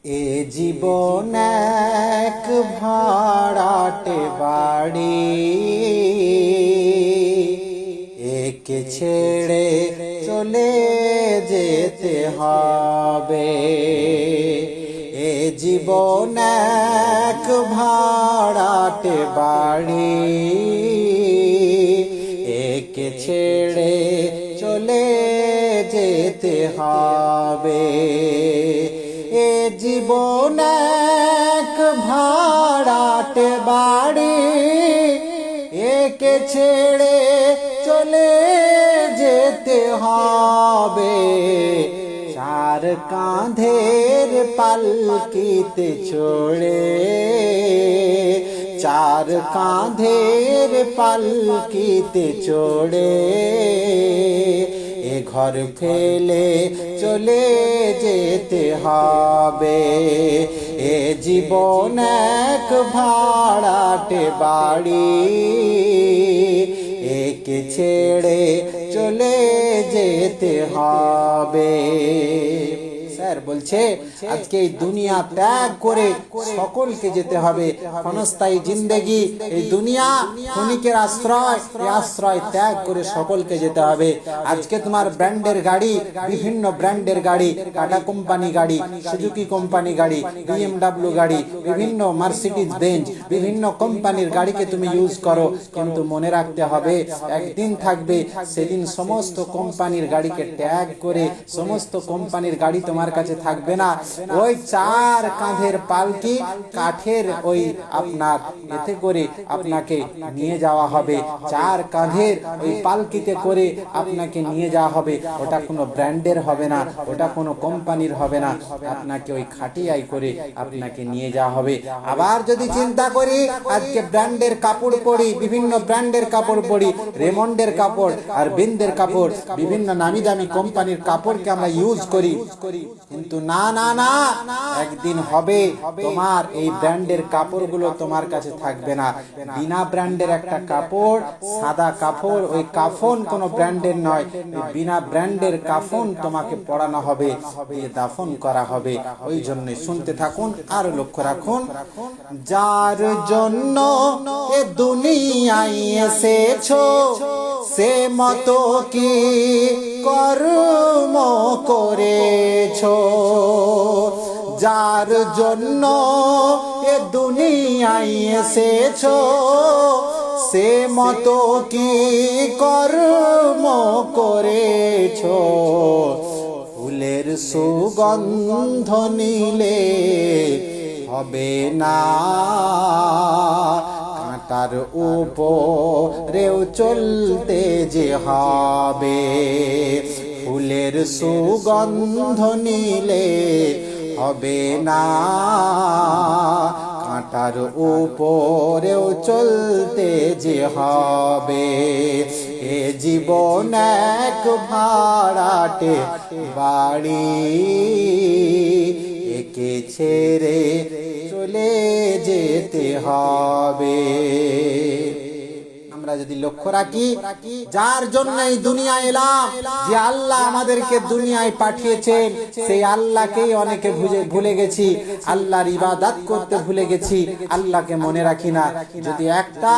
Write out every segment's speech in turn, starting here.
এ জীবন এক ভাড়াটে বাড়ি, একে ছেড়ে চলে যেতে হবে। এ জীবন এক ভাড়াটে বাড়ি, একে ছেড়ে চলে যেতে হবে। এ জীবন এক ভাড়াটে বাড়ি, একে ছেড়ে চলে যেতে হবে। চার কাঁধের পালকিতে চড়ে, চার কাঁধের পালকিতে চড়ে, এ ঘর ফেলে চলে যেতে হবে। এ জীবন এক ভাড়াটে বাড়ি, একে ছেড়ে চলে যেতে হবে। স্যার বলছে আজকে এই দুনিয়া ত্যাগ করে সকলকে যেতে হবে। ক্ষণস্থায়ী জিন্দেগি, এই দুনিয়া ক্ষণিকের আশ্রয়, এই আশ্রয় ত্যাগ করে সকলকে যেতে হবে। আজকে তোমার ব্র্যান্ডের গাড়ি, বিভিন্ন ব্র্যান্ডের গাড়ি, টাটা কোম্পানি গাড়ি, সুজুকি কোম্পানি গাড়ি, BMW গাড়ি, বিভিন্ন মার্সিডিজ বেঞ্জ, বিভিন্ন কোম্পানির গাড়িকে তুমি ইউজ করো, কিন্তু মনে রাখতে হবে একদিন থাকবে সেদিন সমস্ত কোম্পানির গাড়িকে ত্যাগ করে সমস্ত কোম্পানির গাড়ি তোমার কাছে থাকবে না। ওই চার কাঁধের পালকি, কাঠের ওই আপনার এতে করে আপনাকে নিয়ে যাওয়া হবে। চার কাঁধের ওই পালকিতে করে আপনাকে নিয়ে যাওয়া হবে। ওটা কোনো ব্র্যান্ডের হবে না, ওটা কোনো কোম্পানির হবে না, আপনাকে ওই খাটিয়াই করে আপনাকে নিয়ে যাওয়া হবে। আবার যদি চিন্তা করি আজকে ব্র্যান্ডের কাপড় পরি, বিভিন্ন ব্র্যান্ডের কাপড় পরি, রেমন্ডের কাপড় আর বিন্দের কাপড়, বিভিন্ন নামি দামি কোম্পানির কাপড়কে আমরা ইউজ করি, কিন্তু না না না, একদিন হবে তোমার এই ব্র্যান্ডের কাপড়গুলো তোমার কাছে থাকবে না। বিনা ব্র্যান্ডের একটা কাপড়, সাদা কাপড়, ওই কাফন কোনো ব্র্যান্ডের নয়, বিনা ব্র্যান্ডের কাফন তোমাকে পরানো হবে, দাফন করা হবে। ওই জন্য শুনতে থাকুন আর লক্ষ্য রাখুন। যার জন্য এ দুনিয়ায় এসেছো, সে মতো কি কর্ম করেছো। যার জন্য এ দুনিয়ায় এসেছো, সে মতো কি কর্ম করেছো। ফুলের সুগন্ধ নিলে হবে না, কাঁটার উপরেও চলতে যে হবে। ফুলের সুগন্ধ নিলে হবে না, কাঁটার উপরেও চলতে যে হবে। এ জীবন এক ভাড়াটে বাড়ি, একে ছেড়ে চলে যেতে হবে। আমরা যদি লক্ষ্য রাখি, যার জন্য এই দুনিয়ায় এলাম, যে আল্লাহ আমাদেরকে দুনিয়ায় পাঠিয়েছেন, সেই আল্লাহকেই অনেকে ভুলে গেছি, আল্লাহর ইবাদত করতে ভুলে গেছি, আল্লাহকে মনে রাখি না। যদি একটা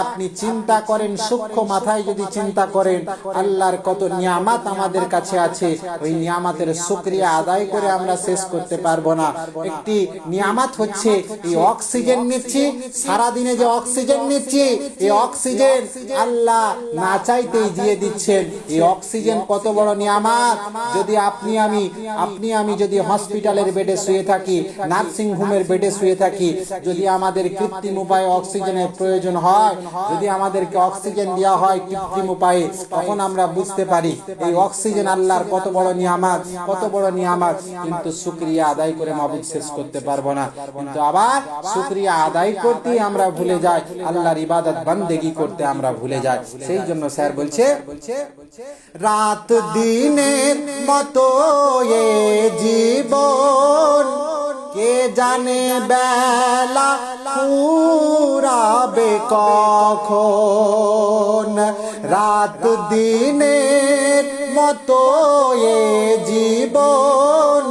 আপনি চিন্তা করেন, সূক্ষ্ম মাথায় যদি চিন্তা করেন আল্লাহর কত নিয়ামত আমাদের কাছে আছে, ওই নিয়ামতের শুকরিয়া আদায় করে আমরা শেষ করতে পারবো না। একটি নিয়ামত হচ্ছে এই অক্সিজেন নিচ্ছি, সারাদিনে যে অক্সিজেন নিচ্ছি, এই অক্সিজেন আল্লাহ না চাইতেই দিয়ে দিচ্ছেন। এই অক্সিজেন কত বড় নিয়ামত। যদি আপনি আমি যদি হসপিটালের বেডে শুয়ে থাকি, নার্সিং হোমের বেডে শুয়ে থাকি, যদি আমাদের কৃত্রিম উপায়ে অক্সিজেনের প্রয়োজন হয়, যদি আমাদেরকে অক্সিজেন দেওয়া হয় কৃত্রিম উপায়ে, তখন আমরা বুঝতে পারি এই অক্সিজেন আল্লাহর কত বড় নিয়ামত, কত বড় নিয়ামত। কিন্তু শুকরিয়া আদায় করে মাবুদ শেষ করতে পারবো না। কিন্তু আবার শুকরিয়া আদায় করতেই আমরা ভুলে যাই, আল্লাহর ইবাদত বান্দেগি করতে আমরা ভুলে যাই। সেই জন্য স্যার বলছে, রাত দিনের মতো এ জীবন, কে জানে বেলা ফুরাবে কখন। রাত দিনের মতো এ জীবন,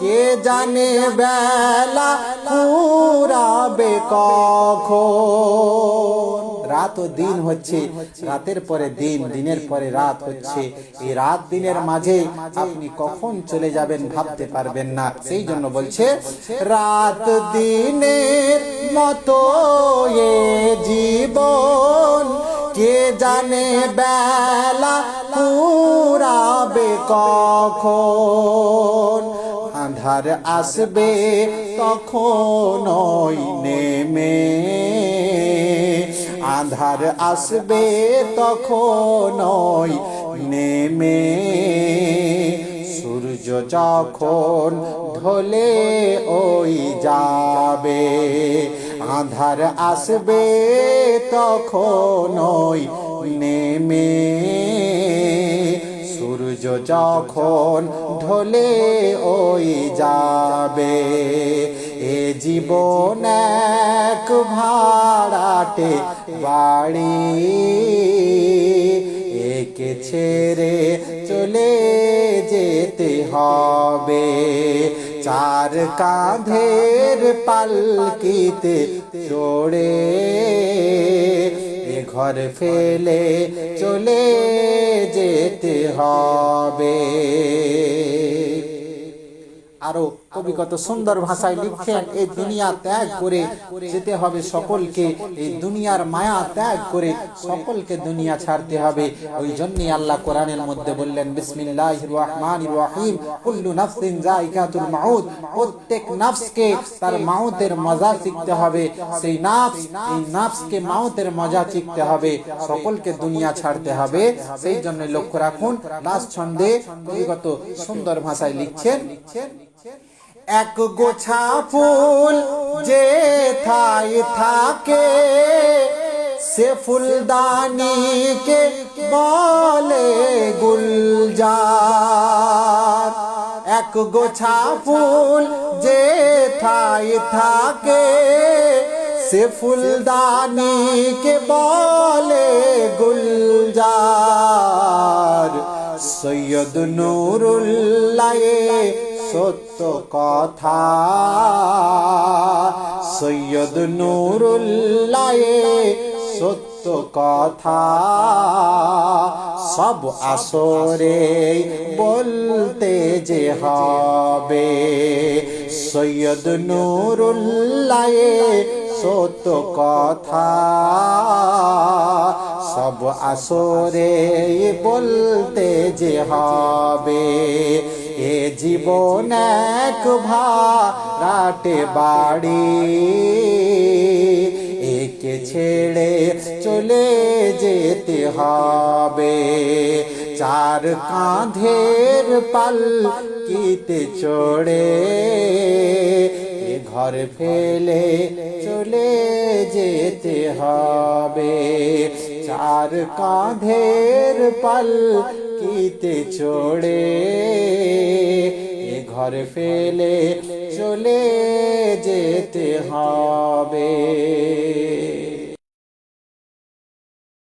কে জানে বেলা ফুরাবে কখন। রাত ও দিন হচ্ছে, রাতের পরে দিন, দিনের পরে রাত হচ্ছে। এই রাত দিনের মাঝে আপনি কখন চলে যাবেন ভাবতে পারবেন না। সেই জন্য বলছে রাত দিনের মতো এ জীবন, কে জানে বেলা ফুরাবে কখন। আঁধার আসবে তখন ওই নেমে, আঁধার আসবে তখন ওই নেমে, সূর্য যখন ঢলে ওই যাবে। আঁধার আসবে তখন ওই নেমে, সূর্য যখন ঢলে ওই যাবে। এ জীবন এক ভাড়াটে বাড়ি, একে ছেড়ে চলে যেতে হবে। চার কাঁধের পালকিতে চড়ে এ ঘর ফেলে চলে যেতে হবে। আরো কবি কত সুন্দর ভাষায় লিখছেন, এই দুনিয়া ত্যাগ করে যেতে হবে সকলকে, এই দুনিয়ার মায়া ত্যাগ করে সকলকে দুনিয়া ছাড়তে হবে। ওই জন্যই আল্লাহ কোরআনের মধ্যে বললেন বিসমিল্লাহির রহমানির রহিম, কুল্লু নাফসিন যায়িকাতুল মাউত। প্রত্যেক নফসকে তার মাউতের মজা শিখতে হবে। সেই নফস, এই নফসকে মাউতের মজা শিখতে হবে, সকলকে দুনিয়া ছাড়তে হবে। সেই জন্য লক্ষ্য রাখুন, লাস্ট ছন্দে কবি কত সুন্দর ভাষায় লিখছেন, এক গোছা ফুল যেথায় থাকে সে ফুলদানিকে বলে গুলজার। এক গোছা ফুল যেথায় থাকে সে ফুলদানিকে বলে গুলজার। সৈয়দ নুরুল্লাহ সত্য কথা, সৈয়দ নুরুল্লাহ সত্য কথা, সব আসরে বলতে যে হবে। সৈয়দ নুরুল্লাহ সত্য কথা, সব আসরে বলতে যে হবে। এ জীবন এক ভাড়াটে বাড়ি, একে ছেড়ে চলে যেতে হবে। চার কাঁধের পালকিতে চড়ে এ ঘর ফেলে চলে যেতে হবে। চার কাঁধের পালকিতে চড়ে এ ঘর ফেলে চলে যেতে হবে।